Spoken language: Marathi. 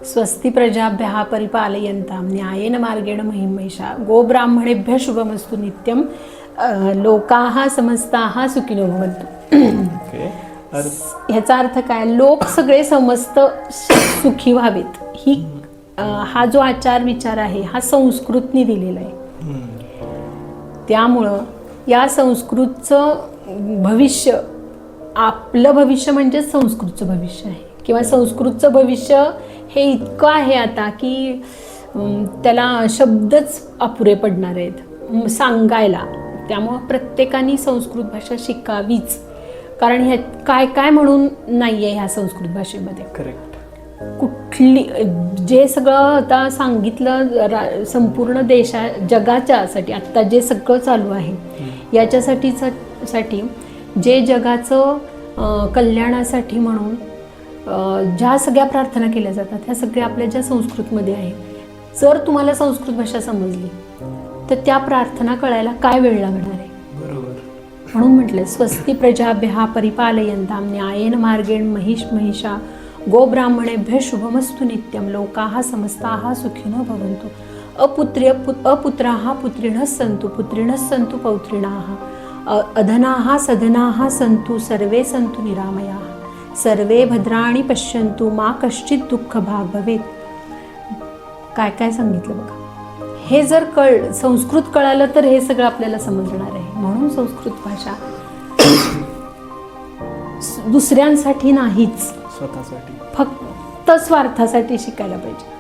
स्वस्ति प्रजाभ्यः परिपालयन्तां न्यायेन मार्गेण महीं महिषा गोब्राह्मणेभ्यः शुभमस्तु नित्यं लोकाः समस्ताः सुखिनो भवन्तु। ह्याचा अर्थ काय? लोक सगळे समस्त सुखी व्हावेत ही हा जो आचार विचार आहे हा संस्कृतनी दिलेला आहे। त्यामुळं या संस्कृतचं भविष्य, आपलं भविष्य म्हणजे संस्कृतचं भविष्य आहे किंवा संस्कृतचं भविष्य हे इतकं आहे आता की त्याला शब्दच अपुरे पडणार आहेत सांगायला। त्यामुळं प्रत्येकाने संस्कृत भाषा शिकावीच, कारण ह्या काय काय म्हणून नाही आहे ह्या संस्कृत भाषेमध्ये। करेक्ट। कुठली जे सगळं आता सांगितलं संपूर्ण जगाच्यासाठी आत्ता जे सगळं चालू आहे याच्यासाठी जे जगाचं कल्याणासाठी म्हणून ज्या सगळ्या प्रार्थना केल्या जातात ह्या सगळ्या आपल्या ज्या संस्कृतमध्ये आहे। जर तुम्हाला संस्कृत भाषा समजली तर त्या प्रार्थना कळायला काय वेळ लागणार आहे? बरोबर। म्हणून म्हटलं स्वस्ति प्रजाभ्यः परिपालयन्तां न्यायेन मार्गेण महिषा गोब्राह्मणेभ्यः शुभमस्तु नित्यं लोकाः समस्ताः सुखिनो भवन्तु। अपुत्राः पुत्रिणः सन्तु पौत्रिणाः अधनाः सधनाः सन्तु सर्वे सन्तु निरामयाः सर्वे भद्राणि पश्यन्तु मा कश्चित् दुःखभाग् भवेत्। काय काय सांगितलं बघा। हे जर संस्कृत कळालं तर हे सगळं आपल्याला समजणार आहे। म्हणून संस्कृत भाषा दुसऱ्यांसाठी नाहीच, स्वतःसाठी फक्त स्वार्थासाठी शिकायला पाहिजे।